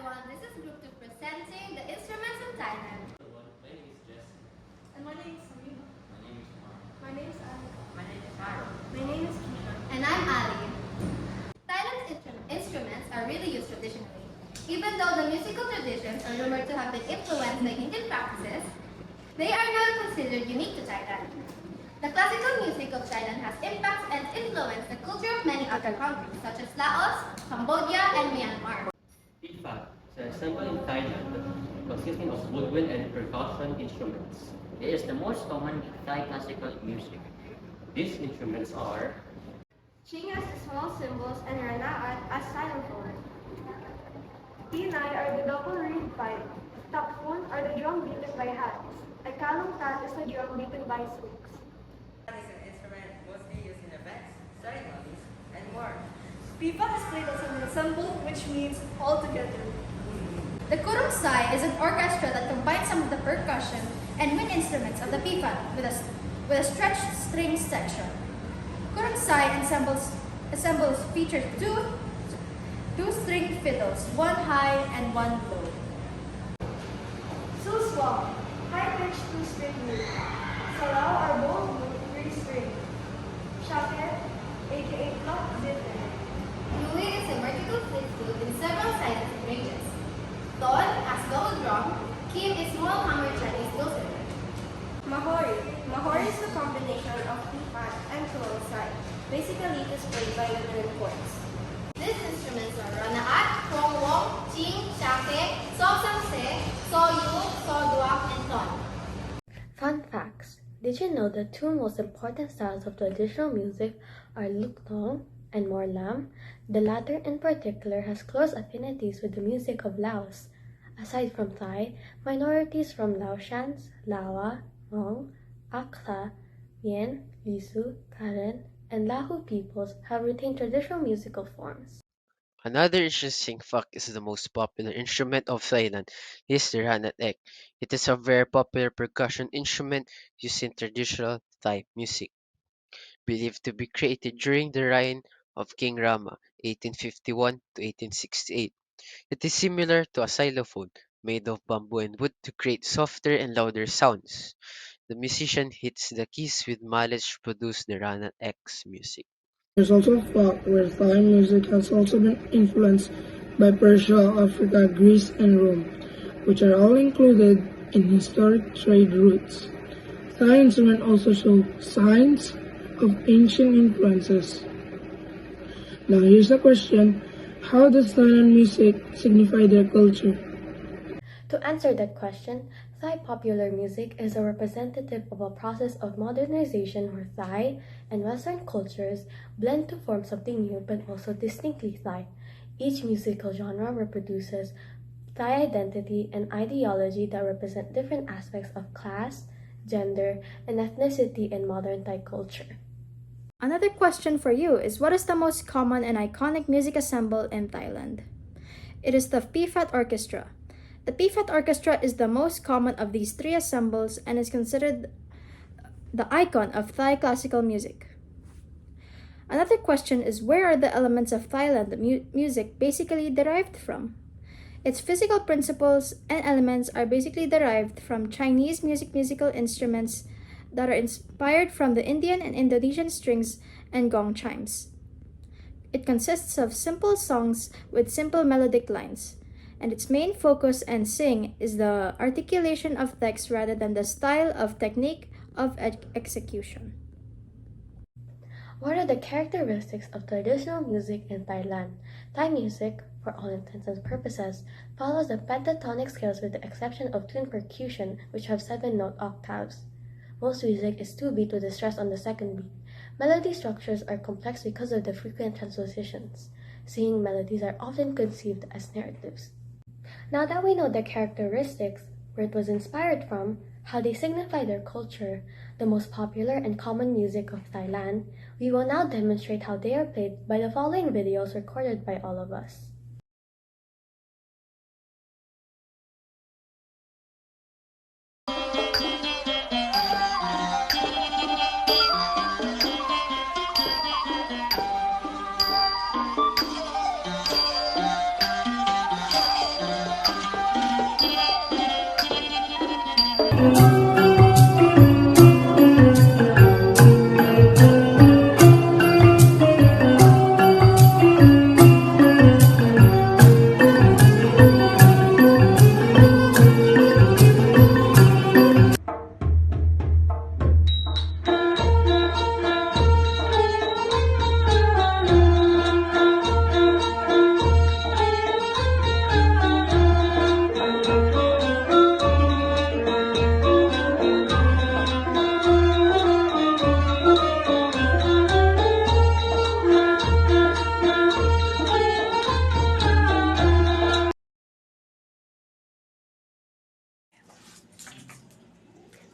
everyone, this is Group 2 presenting the instruments of Thailand. My name is Jesse. And my name is Samira. My name is Mark. My name is Annika. My name is Harold. My name is Keisha. And I'm Ali. Thailand's instruments are really used traditionally. Even though the musical traditions are rumored to have been influenced by Indian practices, they are not considered unique to Thailand. The classical music of Thailand has impacted and influenced the culture of many other countries such as Laos, Cambodia, and Myanmar. Pipa is an ensemble in Thailand consisting of woodwind and percussion instruments. It is the most common Thai classical music. These instruments are Chingas as small cymbals and Ranaat as xylophone. Tinay are the double reed pipe. Takpon are the drum beaten by hands. A kalungtan is the drum beaten by sticks. Is an instrument mostly used in events, ceremonies, and more. Pipa is played as an ensemble, which means all together. The kurung sai is an orchestra that combines some of the percussion and wind instruments of the pipa with a stretched string section. Kurung sai ensembles features two string fiddles, one high and one low. Suswam, high-pitched two-string lute. Sarao are both lute, three-string. Shaket, aka cup zither. Nui is a vertical flute flute in several sizes and ranges. Ton as double drum, kim is small hammer Chinese dulcimer. Mahori. Mahori is the combination of pipa and kurung sai. Basically, it is played by women in courts. These instruments are ranaat, krong wong, ching, shake, so samse, so yu, so duak, and ton. Fun facts. Did you know the two most important styles of traditional music are luktong and morlam? The latter in particular has close affinities with the music of Laos. Aside from Thai, minorities from Laotians, Lawa, Hmong, Akha, Mien, Lisu, Karen, and Lahu peoples have retained traditional musical forms. Another interesting fact is the most popular instrument of Thailand is the Ranat Ek. It is a very popular percussion instrument used in traditional Thai music, believed to be created during the reign of King Rama, 1851 to 1868. It is similar to a xylophone made of bamboo and wood to create softer and louder sounds. The musician hits the keys with mallets to produce the Ranat X music. There's also a fact where Thai music has also been influenced by Persia, Africa, Greece, and Rome, which are all included in historic trade routes. Thai instruments also show signs of ancient influences. Now here's a question: how does Thailand music signify their culture? To answer that question, Thai popular music is a representative of a process of modernization where Thai and Western cultures blend to form something new but also distinctly Thai. Each musical genre reproduces Thai identity and ideology that represent different aspects of class, gender, and ethnicity in modern Thai culture. Another question for you is, what is the most common and iconic music ensemble in Thailand? It is the Pifat Orchestra. The Pifat Orchestra is the most common of these three ensembles and is considered the icon of Thai classical music. Another question is, where are the elements of Thailand music basically derived from? Its physical principles and elements are basically derived from Chinese musical instruments that are inspired from the Indian and Indonesian strings and gong chimes. It consists of simple songs with simple melodic lines, and its main focus and sing is the articulation of text rather than the style of technique of execution. What are the characteristics of traditional music in Thailand? Thai music, for all intents and purposes, follows the pentatonic scales with the exception of tuned percussion, which have 7-note octaves. Most music is 2-beat with a stress on the second beat. Melody structures are complex because of the frequent transpositions. Singing melodies are often conceived as narratives. Now that we know the characteristics, where it was inspired from, how they signify their culture, the most popular and common music of Thailand, we will now demonstrate how they are played by the following videos recorded by all of us.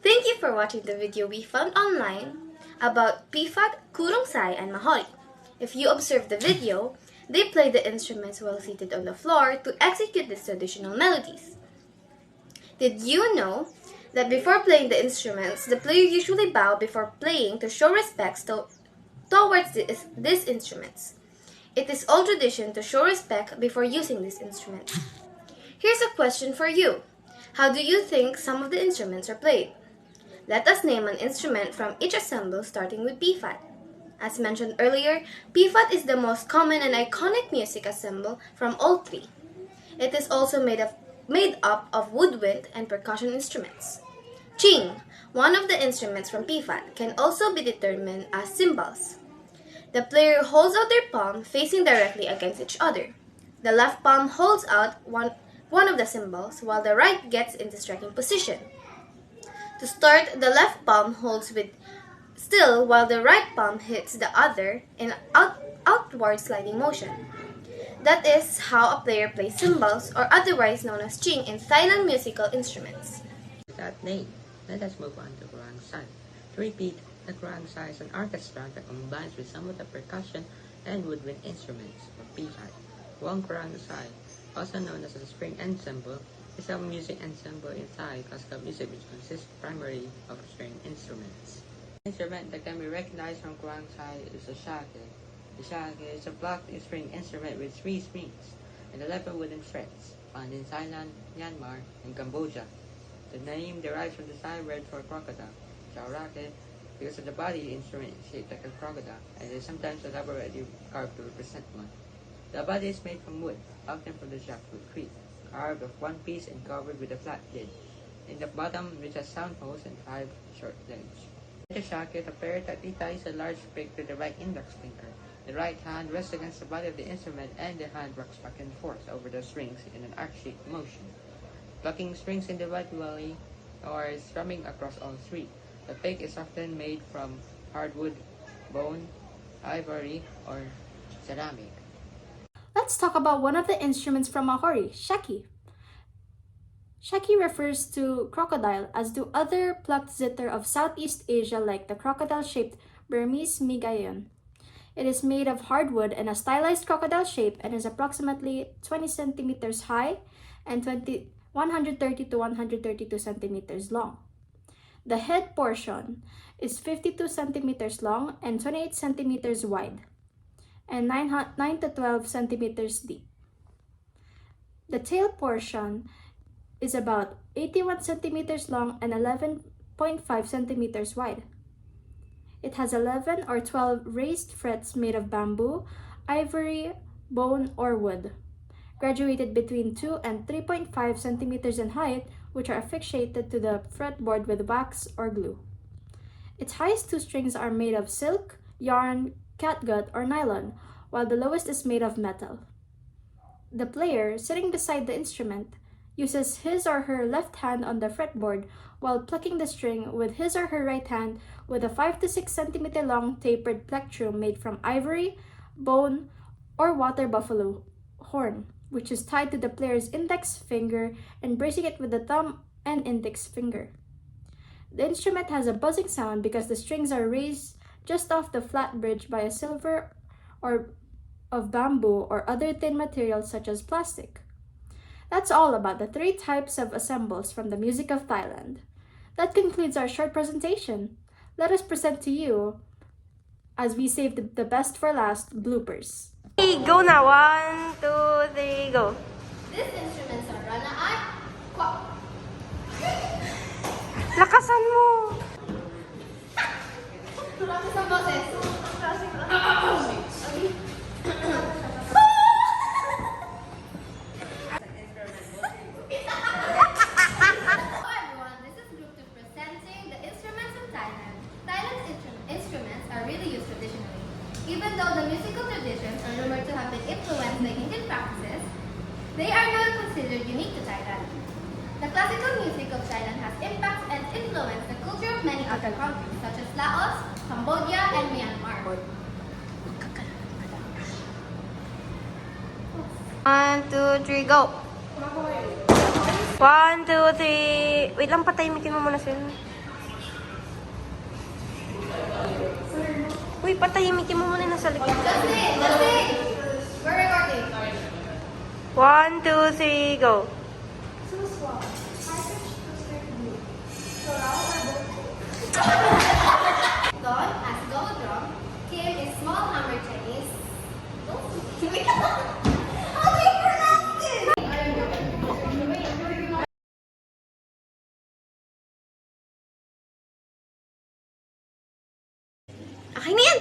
Thank you for watching the video we found online about Pifat, Kurungsay, and Mahori. If you observe the video, they play the instruments while seated on the floor to execute these traditional melodies. Did you know that before playing the instruments, the player usually bow before playing to show respect towards these instruments? It is old tradition to show respect before using these instruments. Here's a question for you. How do you think some of the instruments are played? Let us name an instrument from each ensemble starting with Pifat. As mentioned earlier, Pifat is the most common and iconic music ensemble from all three. It is also made up of woodwind and percussion instruments. Ching, one of the instruments from Pifat, can also be determined as cymbals. The player holds out their palm facing directly against each other. The left palm holds out one of the cymbals while the right gets into striking position. To start, the left palm holds with still while the right palm hits the other in outward sliding motion. That is how a player plays cymbals, or otherwise known as ching in Thailand musical instruments. With that name, let us move on to Kurangsai. To repeat, the Kurangsai is an orchestra that combines with some of the percussion and woodwind instruments of Pifat. Wong Kurangsai, also known as a string ensemble, is a music ensemble in Thai classical music which consists primarily of string instruments. The instrument that can be recognized from Kurangsai is the shake. The shake is a blocked string instrument with 3 strings and 11 wooden frets, found in Thailand, Myanmar, and Cambodia. The name derives from the Thai word for crocodile, chaurake, because of the body instrument is shaped like a crocodile and is sometimes elaborately carved to represent one. The body is made from wood, often from the jackfruit tree, carved of one piece and covered with a flat lid. In the bottom, which has sound holes and 5 short legs. In the shake, the player tightly ties a large pick to the right index finger. The right hand rests against the body of the instrument and the hand rocks back and forth over the strings in an arc-shaped motion. Plucking strings individually or strumming across all 3. The pick is often made from hardwood, bone, ivory, or ceramic. Let's talk about one of the instruments from Mahori, shaki. Shaki refers to crocodile, as do other plucked zither of Southeast Asia like the crocodile-shaped Burmese migayon. It is made of hardwood and a stylized crocodile shape and is approximately 20 centimeters high and 130 to 132 centimeters long. The head portion is 52 centimeters long and 28 centimeters wide and 9 to 12 centimeters deep. The tail portion is about 81 centimeters long and 11.5 centimeters wide. It has 11 or 12 raised frets made of bamboo, ivory, bone, or wood, graduated between 2 and 3.5 centimeters in height, which are affixated to the fretboard with wax or glue. Its highest 2 strings are made of silk, yarn, catgut, or nylon, while the lowest is made of metal. The player, sitting beside the instrument, uses his or her left hand on the fretboard while plucking the string with his or her right hand with a 5 to 6 centimeter long tapered plectrum made from ivory, bone, or water buffalo horn, which is tied to the player's index finger and bracing it with the thumb and index finger. The instrument has a buzzing sound because the strings are raised just off the flat bridge by a silver or of bamboo or other thin materials such as plastic. That's all about the 3 types of ensembles from the music of Thailand. That concludes our short presentation. Let us present to you, as we saved the best for last, bloopers. Go now, 1, 2, 3, go. These instruments are rana at kwak. considered unique to Thailand. The classical music of Thailand has impacted and influenced the culture of many other countries such as Laos, Cambodia, and Myanmar. 1, 2, 3, go! 1, 2, 3... Wait lang, patahimikin mo muna sila. Uy, patahimikin mo muna nasa likod. Just sing! We're recording. 1, 2, 3, go! Don, as go drum, Kim is small hammer Chinese. How do you pronounce it? Akin na yan!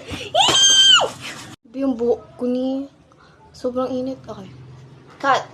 Yung buhok ko ni... Sobrang init. Okay. Cut!